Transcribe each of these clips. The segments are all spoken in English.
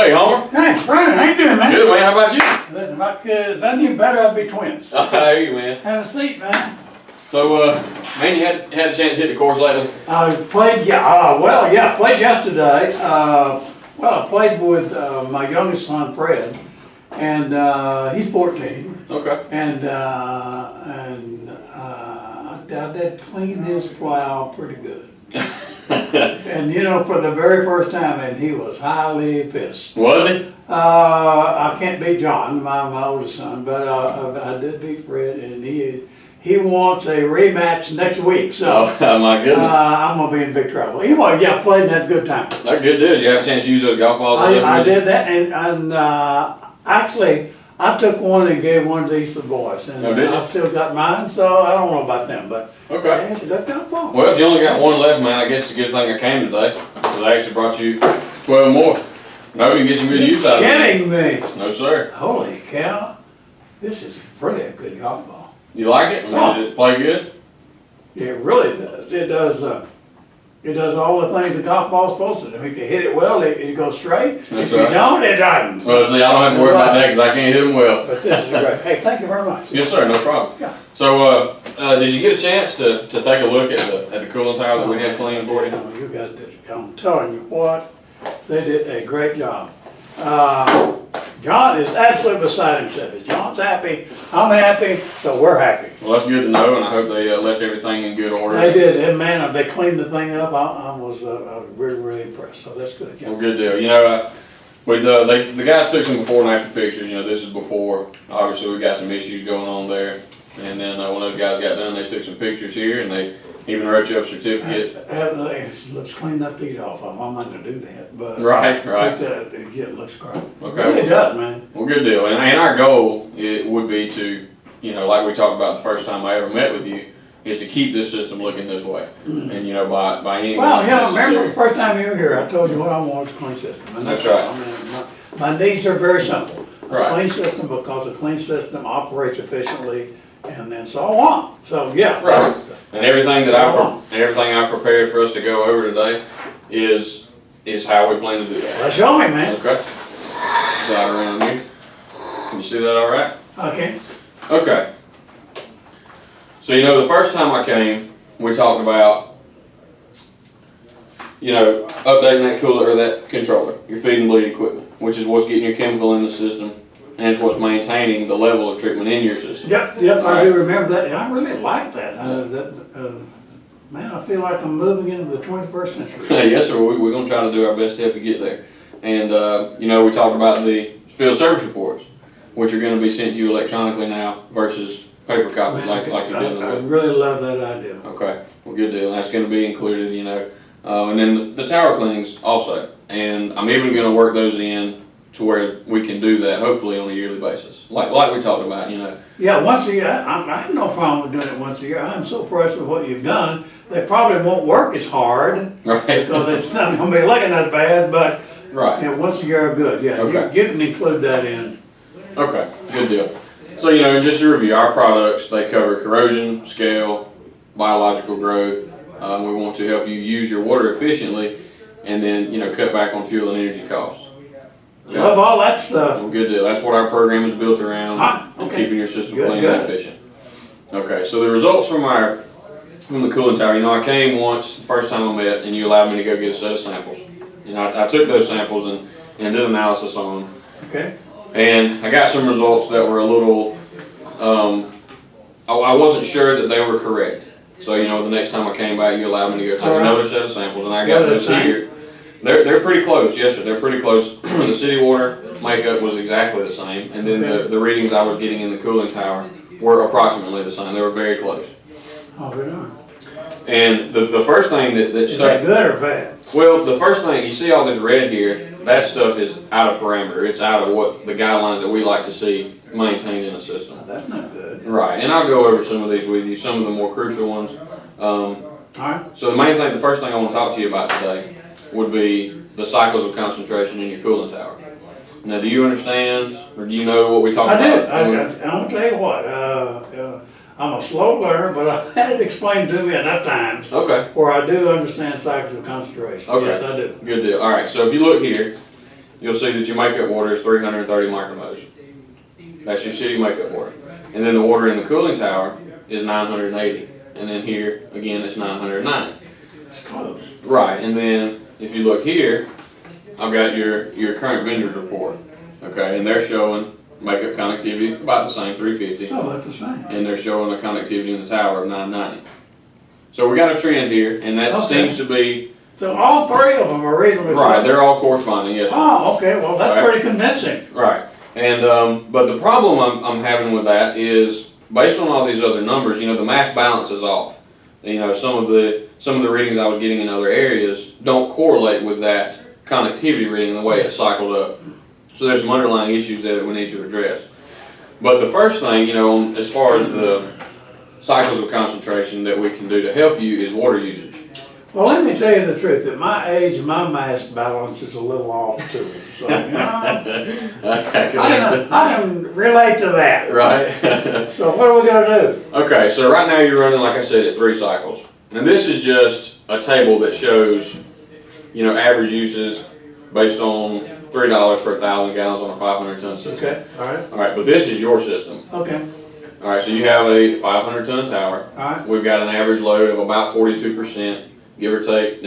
Hey, Homer. Hey, Brian, how you doing, man? Good, man. How about you? Listen, if I could, I knew better, I'd be twins. I hear you, man. Have a seat, man. So, man, you had a chance to hit the course lately? I played, played yesterday. I played with my youngest son, Fred, and he's 14. Okay. And I did clean his plow pretty good. And you know, for the very first time, and he was highly pissed. Was he? I can't beat John, my oldest son, but I did beat Fred, and he wants a rematch next week. So Oh, my goodness. I'm gonna be in big trouble. Anyway, yeah, played and had a good time. That's good, dude. Did you have a chance to use those golf balls? I did that, and actually, I took one and gave one of these to the boys, and Oh, did you? I've still got mine, so I don't know about them, but Okay. it's a good golf ball. Well, if you only got one left, man, I guess it's a good thing I came today, because I actually brought you 12 more. No, you can get some good use out of it. Kidding me? No, sir. Holy cow! This is really a good golf ball. You like it? I mean, did it play good? It really does. It does. It does all the things a golf ball's supposed to do. If you hit it well, it goes straight. That's if right. you don't, it doesn't. Well, see, I don't have to worry about that because I can't hit them well. But this is great. Hey, thank you very much. Yes, sir. No problem. Yeah. So, did you get a chance to take a look at the cooling tower that we had cleaned for you? You got this. I'm telling you what, they did a great job. John is absolutely beside himself. If John's happy, I'm happy, so we're happy. Well, that's good to know, and I hope they left everything in good order. They did, and man, they cleaned the thing up. I was really, really impressed. So that's good. Yeah. Well, good deal. You know, the guys took some before and after pictures. You know, this is before. Obviously, we got some issues going on there. And then when those guys got done, they took some pictures here, and they even wrote you up a certificate. Let's clean up the eat off of them. I'm not gonna do that, but Right. it looks great. Okay. It really does, man. Well, good deal. And our goal it would be to, you know, like we talked about the first time I ever met with you, is to keep this system looking this way. And you know, by any Well, means yeah, remember the necessary. first time you were here, I told you what I want was a clean system. And That's right. I mean, my needs are very simple. Right. A clean system, because a clean system operates efficiently, and then so on. So yeah. Right. And everything that I prepared for us to go over today is how we plan to do that. Well, show me, man. Okay. Slide around here. Can you see that all right? Okay. Okay. So, you know, the first time I came, we talked about, you know, updating that cooler or that controller, your feed and bleed equipment, which is what's getting your chemical in the system, and it's what's maintaining the level of treatment in your system. Yep, All I right. do remember that. I really like that. Man, I feel like I'm moving into the 21st century. Yes, sir. We're going to try to do our best to help you get there. And, you know, we talked about the field service reports, which are going to be sent to you electronically now versus paper copies like you're dealing I with. really love that idea. Okay, well, good deal. That's going to be included, you know. And then the tower cleanings also. And I'm even going to work those in to where we can do that, hopefully, on a yearly basis. Like we talked about, you know. Yeah, once a year. I have no problem with doing it once a year. I'm so impressed with what you've done. They probably won't work as hard Right. because it's not going to be looking as bad, but Right. yeah, once a year are good. Yeah, Okay. you can include that in. Okay, good deal. So, you know, just to review, our products, they cover corrosion, scale, biological growth. We want to help you use your water efficiently and then, you know, cut back on fuel and energy costs. Okay? Love all that stuff. Well, good deal. That's what our program is built around, and Okay. keeping your system Good, clean good. and efficient. Okay, so the results from the cooling tower, you know, I came once, the first time I met, and you allowed me to go get a set of samples. And I took those samples and did analysis on them. Okay. And I got some results that were a little, I wasn't sure that they were correct. So, you know, the next time I came back, you allowed me to go take another set of samples, and I got this here. They're pretty close, yes sir, they're pretty close. The city water makeup was exactly the same, and then the readings I was getting in the cooling tower were approximately the same. They were very close. Oh, good on. And the first thing that Is stuck, that good or bad? well, the first thing, you see all this red here, that stuff is out of parameter. It's out of what the guidelines that we like to see maintained in a system. Oh, that's not good. Right, and I'll go over some of these with you, some of the more crucial ones. All right. So the first thing I want to talk to you about today would be the cycles of concentration in your cooling tower. Now, do you understand, or do you know what we talked I about? do. I'm gonna tell you what. I'm a slow learner, but I've had it explained to me enough times Okay. where I do understand cycles of concentration. Okay. Yes, I do. Good deal. All right, so if you look here, you'll see that your makeup water is 330 micromoles. That's your city makeup water. And then the water in the cooling tower is 980. And then here, again, it's 990. It's close. Right, and then if you look here, I've got your current vendors report. Okay, and they're showing makeup connectivity about the same, 350. So about the same. And they're showing the connectivity in the tower of 990. So we got a trend here, and that seems to be... So all three of them are reasonably close. Right, they're all corresponding, yes. Oh, okay, well that's pretty convincing. Right, and but the problem I'm having with that is, based on all these other numbers, the mass balance is off. Some of the readings I was getting in other areas don't correlate with that connectivity reading the way it's cycled up. So there's some underlying issues there that we need to address. But the first thing, as far as the cycles of concentration that we can do to help you is water usage. Well, let me tell you the truth. At my age, my mass balance is a little off too. So, I can relate to that. Right. So what are we going to do? Okay, so right now you're running, like I said, at 3 cycles. And this is just a table that shows, average uses based on $3 per 1,000 gallons on a 500-ton system. Okay, all right. All right, but this is your system. Okay. All right, so you have a 500-ton tower. All right. We've got an average load of about 42%, give or take.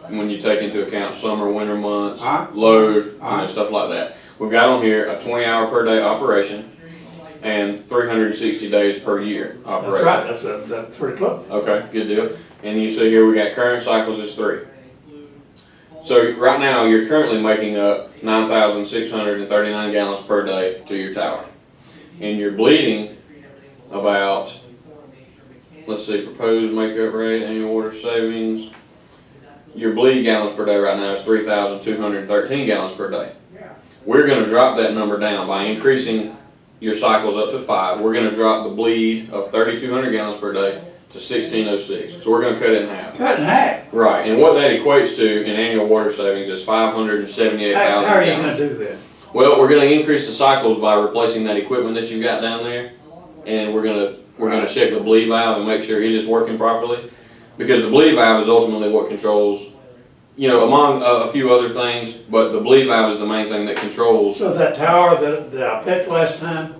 When you take into account summer, winter months, load, stuff like that. We've got on here a 20-hour per day operation and 360 days per year operation. That's right. That's pretty close. Okay, good deal. And you see here we got current cycles is 3. So right now you're currently making up 9,639 gallons per day to your tower. And you're bleeding about, let's see, proposed makeup rate, annual water savings. Your bleed gallons per day right now is 3,213 gallons per day. We're going to drop that number down by increasing your cycles up to 5. We're going to drop the bleed of 3,200 gallons per day to 1,606. So we're going to cut it in half. Cut in half? Right, and what that equates to in annual water savings is 578,000 gallons. How are you going to do that? Well, we're going to increase the cycles by replacing that equipment that you've got down there, and we're going to check the bleed valve and make sure it is working properly, because the bleed valve is ultimately what controls, among a few other things, but the bleed valve is the main thing that controls. So that tower that I picked last time,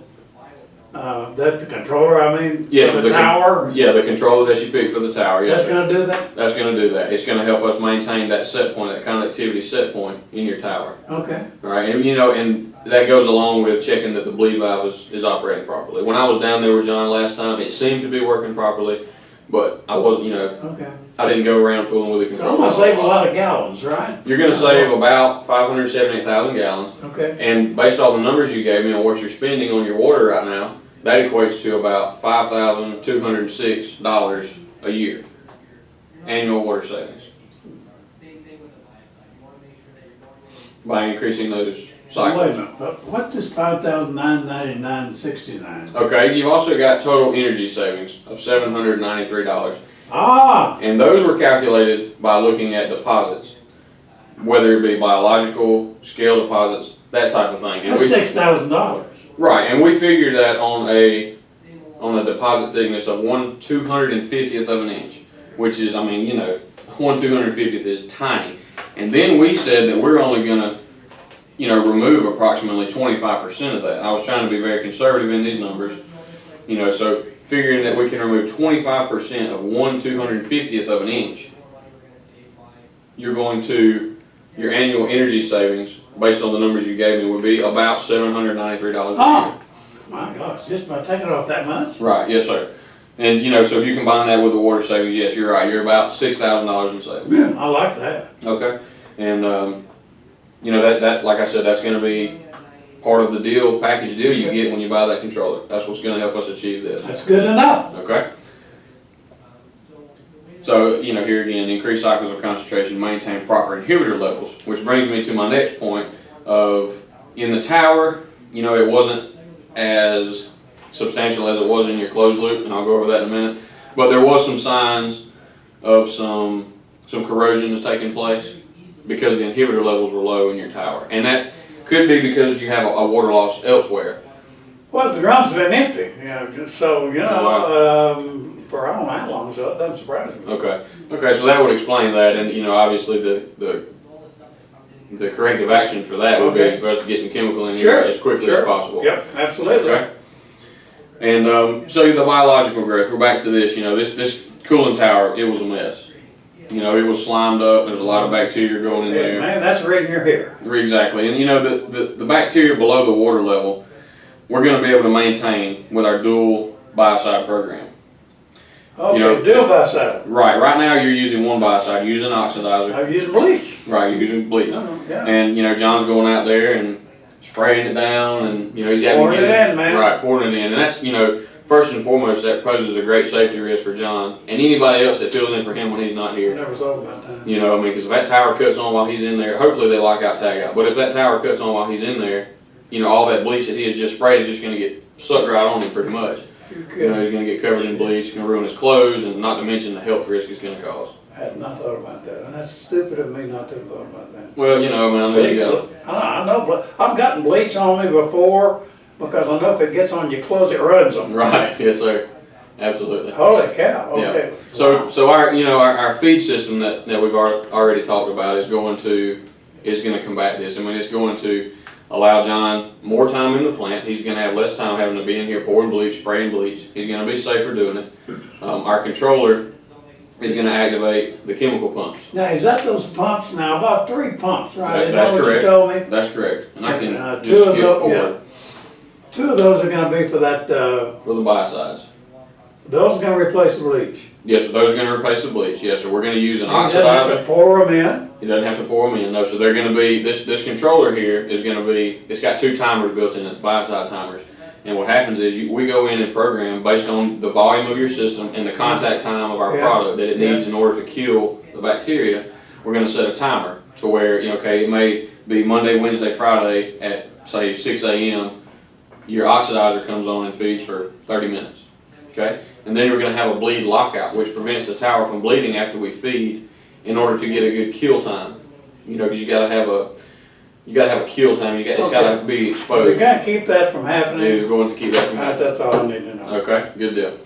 that the controller, yes, for the tower? Yeah, the controller that you picked for the tower, yes. That's going to do that? That's going to do that. It's going to help us maintain that set point, that connectivity set point in your tower. Okay. All right, and and that goes along with checking that the bleed valve is operating properly. When I was down there with John last time, it seemed to be working properly, but I wasn't, okay. I didn't go around fooling with the So controller. I'm going to save a lot of gallons, right? You're going to save about 578,000 gallons. Okay. And based on the numbers you gave me on what you're spending on your water right now, that equates to about $5,206 a year, annual water savings, by increasing those cycles. Wait a minute, but what does 5,999.69? Okay, you've also got total energy savings of $793. Ah! And those were calculated by looking at deposits, whether it be biological, scale deposits, that type of thing. And That's $6,000. Right, and we figured that on a deposit thickness of 1/250th of an inch, which is, 1/250th is tiny. And then we said that we're only gonna, remove approximately 25% of that. I was trying to be very conservative in these numbers, so figuring that we can remove 25% of 1/250th of an inch, your annual energy savings, based on the numbers you gave me, would be about $793 a year. My gosh, just by taking off that much? Right, yes sir. And so if you combine that with the water savings, yes, you're right, you're about $6,000 in savings. Yeah, I like that. Okay, and that like I said, that's going to be part of the package deal you get when you buy that controller. That's what's going to help us achieve this. That's good to know. Okay. So, here again, increase cycles of concentration, maintain proper inhibitor levels, which brings me to my next point of, in the tower, it wasn't as substantial as it was in your closed loop, and I'll go over that in a minute, but there was some signs of some corrosion that's taking place because the inhibitor levels were low in your tower. And that could be because you have a water loss elsewhere. Well, the drum's been empty, just so, for I don't know how long, so it doesn't surprise me. Okay, so that would explain that, and obviously the the corrective action for that would be for us to get some chemical in here as quickly as possible. Yep, absolutely. Okay. And so the biological growth, we're back to this, this cooling tower, it was a mess. It was slimed up, there was a lot of bacteria growing in there. Man, that's the reason you're here. Exactly, and the bacteria below the water level, we're going to be able to maintain with our dual biocide program. Okay, dual biocide. Right now you're using one biocide, you're using oxidizer. I'm using bleach. Right, you're using bleach. Yeah. And John's going out there and spraying it down, and he's having pouring it in, man. Right, pouring it in, and that's first and foremost, that poses a great safety risk for John and anybody else that fills in for him when he's not here. Never thought about that. Because if that tower cuts on while he's in there, hopefully they lock out, tag out. But if that tower cuts on while he's in there, all that bleach that he has just sprayed is just going to get sucked right on him pretty much. He's going to get covered in bleach, it's going to ruin his clothes, and not to mention the health risk it's going to cause. I had not thought about that, and that's stupid of me not to have thought about that. Well, I know you got it. I know, but I've gotten bleach on me before because I know if it gets on your clothes, it runs them. Right, yes sir, absolutely. Holy cow, okay. Yeah. So our feed system that we've already talked about is going to combat this. It's going to allow John more time in the plant. He's going to have less time having to be in here pouring bleach, spraying bleach. He's going to be safer doing it. Our controller is going to activate the chemical pumps. Now, is that those pumps? Now, about 3 pumps, right? That's what correct. You told me? That's correct. And I can two just of skip those, forward. Yeah. 2 of those are going to be for that. For the biocides. Those are going to replace the bleach. Yes, so those are going to replace the bleach. Yes, so we're going to use an oxidizer. He doesn't have to pour them in. He doesn't have to pour them in. No, so they're going to be, this controller here is going to be, it's got 2 timers built in it, biocide timers. And what happens is we go in and program based on the volume of your system and the contact time of our product that it needs in order to kill the bacteria. We're going to set a timer to where, it may be Monday, Wednesday, Friday at say 6 a.m. Your oxidizer comes on and feeds for 30 minutes. Okay? And then we're going to have a bleed lockout, which prevents the tower from bleeding after we feed in order to get a good kill time. Because you got to have a kill time. It's got to be exposed. So you got to keep that from happening. It is going to keep that from happening. That's all I need to know. Okay, good deal.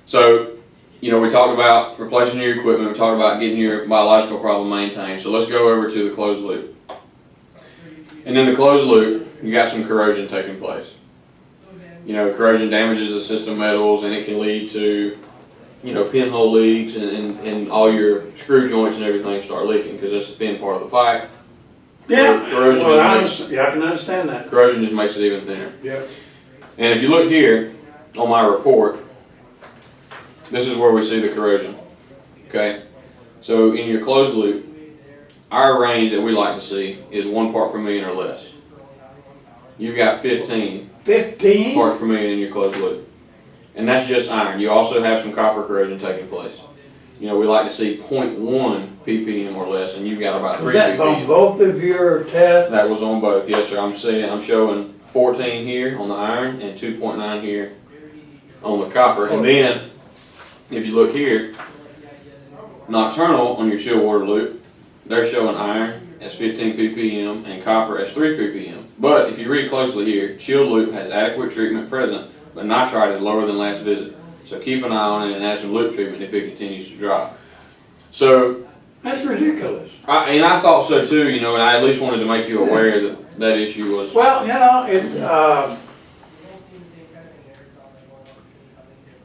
So, we talked about replacing your equipment. We talked about getting your biological problem maintained. So let's go over to the closed loop. And in the closed loop, you got some corrosion taking place. Corrosion damages the system metals, and it can lead to, pinhole leaks and all your screw joints and everything start leaking because that's the thin part of the pipe. Yeah, corrosion I can understand that. Corrosion just makes it even thinner. Yeah. And if you look here on my report, this is where we see the corrosion. Okay? So in your closed loop, our range that we like to see is 1 part per million or less. You've got 15 parts per million in your closed loop. And that's just iron. You also have some copper corrosion taking place. We like to see 0.1 ppm or less, and you've got about 3 ppm. Was that on both of your tests? That was on both, yes sir. I'm showing 14 here on the iron and 2.9 here on the copper. And then, if you look here, nocturnal on your chill water loop, they're showing iron as 15 ppm and copper as 3 ppm. But if you read closely here, chilled loop has adequate treatment present, but nitrite is lower than last visit. So keep an eye on it and add some loop treatment if it continues to drop. So that's ridiculous. I thought so too, and I at least wanted to make you aware that issue was. Well, it's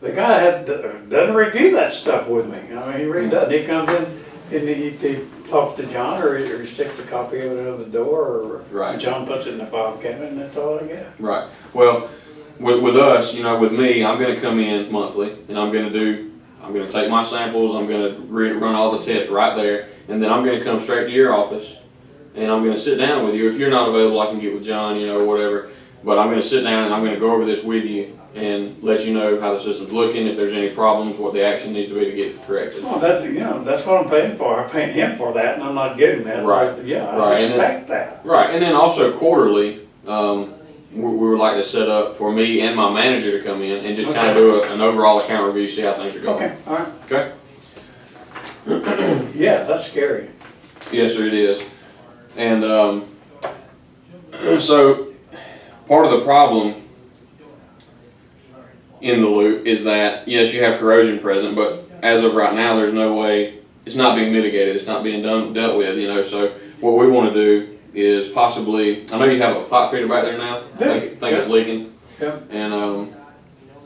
the guy doesn't review that stuff with me. He really doesn't. He comes in and he talks to John, or he sticks a copy of it on the door, or John puts it in the file cabinet, and that's all I get. Right. Well, with us, with me, I'm going to come in monthly, and I'm going to take my samples, I'm going to run all the tests right there, and then I'm going to come straight to your office, and I'm going to sit down with you. If you're not available, I can get with John, or whatever, but I'm going to sit down and I'm going to go over this with you and let you know how the system's looking, if there's any problems, what the action needs to be to get it corrected. Well, that's what I'm paying for. I'm paying him for that, and I'm not getting that. Right. But yeah, I expect that. Right, and then also quarterly, we would like to set up for me and my manager to come in and just kind of do an overall account review, see how things are going. Okay, all right. Okay? Yeah, that's scary. Yes, sir, it is. And so part of the problem in the loop is that, yes, you have corrosion present, but as of right now, there's no way, it's not being mitigated, it's not being dealt with, so what we want to do is possibly, I know you have a pot feeder back there now. I think it's leaking. Yeah. And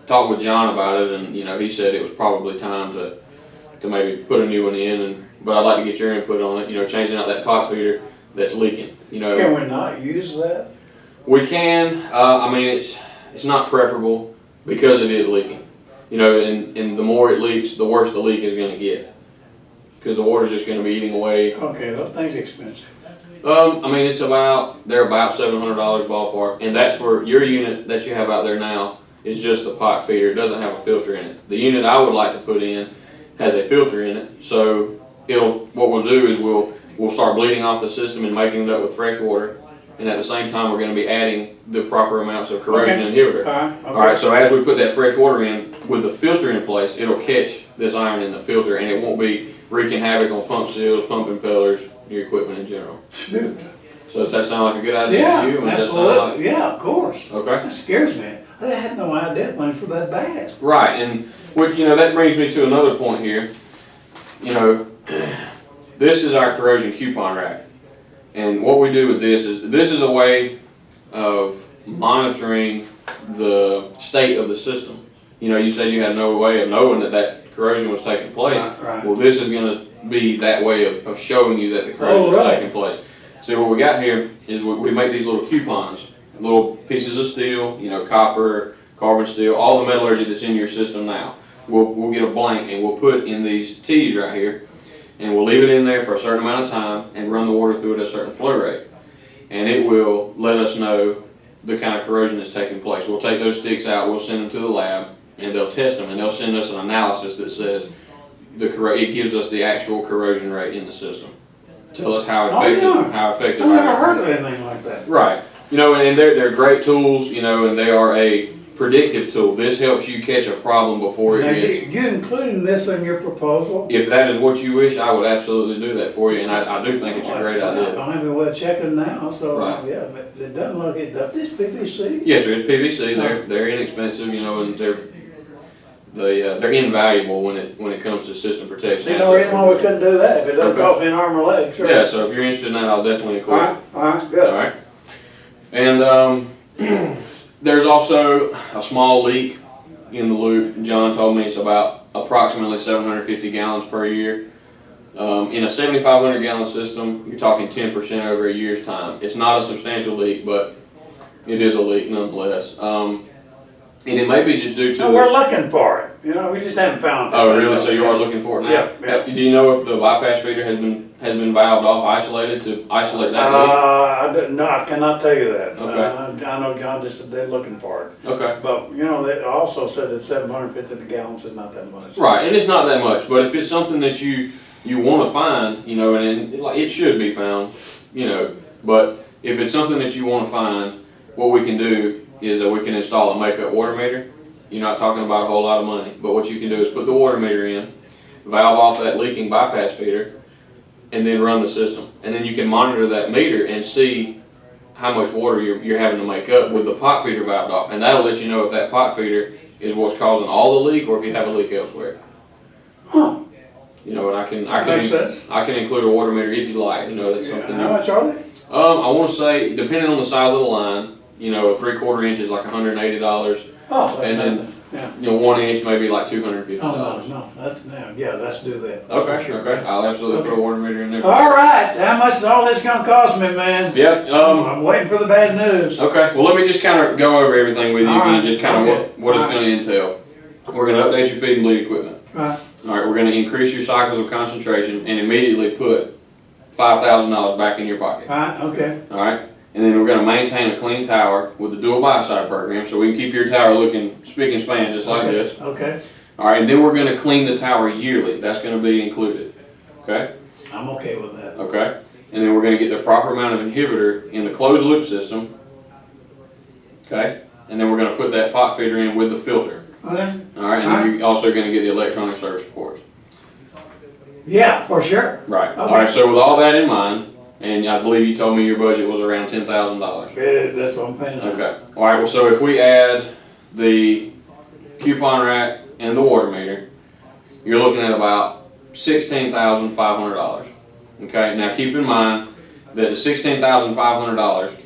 talked with John about it, and he said it was probably time to maybe put a new one in. But I'd like to get your input on it. Changing out that pot feeder that's leaking. Can we not use that? We can. I mean, it's not preferable because it is leaking. And the more it leaks, the worse the leak is going to get, because the water's just going to be eating away. Okay, those things are expensive. I mean, they're about $700 ballpark, and that's for your unit that you have out there now is just the pot feeder. It doesn't have a filter in it. The unit I would like to put in has a filter in it, so what we'll do is we'll start bleeding off the system and making it up with fresh water, and at the same time we're going to be adding the proper amounts of corrosion inhibitor. Okay. All right, so as we put that fresh water in with the filter in place, it'll catch this iron in the filter, and it won't be wreaking havoc on pump seals, pump impellers, your equipment in general. Shoot. So does that sound like a good idea to you? Absolutely. Yeah, of course. Okay. That scares me. I had no idea things were that bad. Right, and which that brings me to another point here. This is our corrosion coupon rack, and what we do with this is a way of monitoring the state of the system. You said you had no way of knowing that corrosion was taking place. Right. Well, this is going to be that way of showing you that the corrosion is taking place. See, what we got here is we make these little coupons, little pieces of steel, copper, carbon steel, all the metallurgy that's in your system now. We'll get a blank and we'll put in these T's right here, and we'll leave it in there for a certain amount of time and run the water through it at a certain flow rate. And it will let us know the kind of corrosion that's taking place. We'll take those sticks out, we'll send them to the lab, and they'll test them, and they'll send us an analysis that says it gives us the actual corrosion rate in the system. Tell us how effective. I've never heard of anything like that. Right. And they're great tools, and they are a predictive tool. This helps you catch a problem before it gets. You including this in your proposal? If that is what you wish, I would absolutely do that for you, and I do think it's a great idea. I mean, we're checking now, so Right. yeah, but it doesn't look it. This PVC? Yes, sir. It's PVC. They're inexpensive, and they're invaluable when it comes to system protection. See, no reason why we couldn't do that. If it doesn't cost me an arm or leg, sure. Yeah. So if you're interested in that, I'll definitely include it. All right, good. All right. And there's also a small leak in the loop. John told me it's about approximately 750 gallons per year. In a 7,500 gallon system, you're talking 10% over a year's time. It's not a substantial leak, but it is a leak nonetheless. And it may be just due to. No, we're looking for it. We just haven't found it. Oh, really? So you are looking for it now? Yeah. Do you know if the bypass feeder has been valved off, isolated to isolate that leak? No, I cannot tell you that. Okay. I know John just said they're looking for it. Okay. But they also said that 750 gallons is not that much. Right, and it's not that much. But if it's something that you want to find, and it should be found, But if it's something that you want to find, what we can do is that we can install a makeup water meter. You're not talking about a whole lot of money, but what you can do is put the water meter in, valve off that leaking bypass feeder, and then run the system. And then you can monitor that meter and see how much water you're having to make up with the pot feeder valved off. And that'll let you know if that pot feeder is what's causing all the leak or if you have a leak elsewhere. Huh. And Makes sense. I can include a water meter if you like. That's something. How much are they? I want to say, depending on the size of the line, a 3/4 inch is like $180. Oh, And then, yeah. 1 inch maybe like $250. Oh, no. Let's do that. Okay. I'll absolutely put a water meter in there. All right. How much is all this gonna cost me, man? Yeah. I'm waiting for the bad news. Okay. Well, let me just kind of go over everything with you All again, right. just kind of Okay. what it's going to entail. We're going to update your feed and bleed equipment. Right. All right. We're going to increase your cycles of concentration and immediately put $5,000 back in your pocket. Right. Okay. All right. And then we're going to maintain a clean tower with the dual biocide program, so we can keep your tower looking spick and span just like this. Okay. All right, and then we're going to clean the tower yearly. That's going to be included. Okay? I'm okay with that. Okay. And then we're going to get the proper amount of inhibitor in the closed loop system. Okay? And then we're going to put that pot feeder in with the filter. Okay. All right, and then you're also going to get the electronic service reports. Yeah, for sure. Right. Okay. All right, so with all that in mind, and I believe you told me your budget was around $10,000. Yeah, that's what I'm paying. Okay. All right. Well, so if we add the coupon rack and the water meter, you're looking at about $16,500. Okay. Now keep in mind that the $16,500,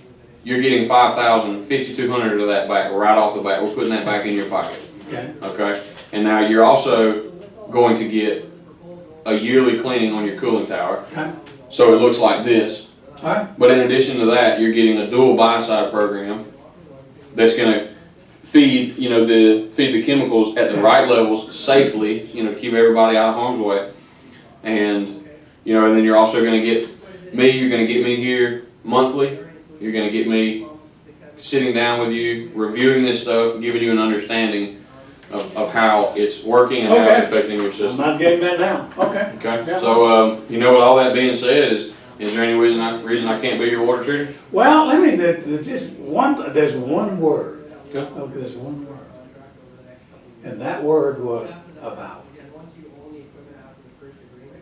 you're getting $5,200 of that back right off the bat. We're putting that back in your pocket. Okay. Okay? And now you're also going to get a yearly cleaning on your cooling tower. Okay. So it looks like this. All right. But in addition to that, you're getting a dual biocide program that's going to feed, feed the chemicals at the right levels safely, to keep everybody out of harm's way. And, and then you're also going to get me, you're going to get me here monthly. You're going to get me sitting down with you, reviewing this stuff, giving you an understanding of how it's working and how it's affecting your I'm system. not getting that now. Okay. Okay. Yeah. So, with all that being said, is there any reason I can't be your water treater? Well, there's one word. Okay. Okay, there's one word. And that word was about.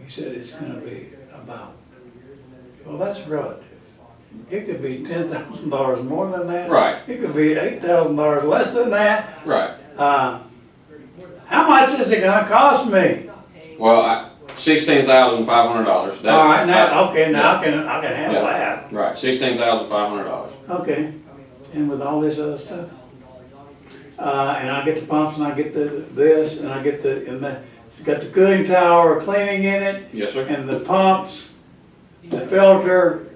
He said it's going to be about. Well, that's relative. It could be $10,000 more than that. Right. It could be $8,000 less than that. Right. How much is it going to cost me? Well, $16,500. All right, now I can handle that. Right, $16,500. Okay, and with all this other stuff, and I get the pumps, and I get this, and I get it's got the cooling tower cleaning in it. Yes, sir. And the pumps, the filter,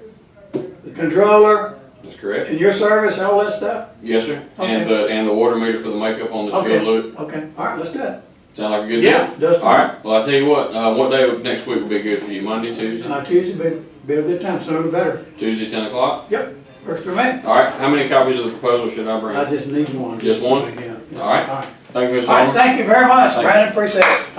the controller. That's correct. And your service, all that stuff. Yes, sir. Okay. And the water meter for the makeup on the shield loop. Okay. All right, let's do it. Sound like a good deal? All right. Well, I tell you what day of next week will be good for you? Monday, Tuesday? Tuesday be a good time. Sooner the better. Tuesday, 10 o'clock. Yep. Works for me. All right. How many copies of the proposal should I bring? I just need one. Just one? Yeah. All right. Thank you, Mr. All right. Homer. Thank you very much, Thank you. Brandon. Appreciate it.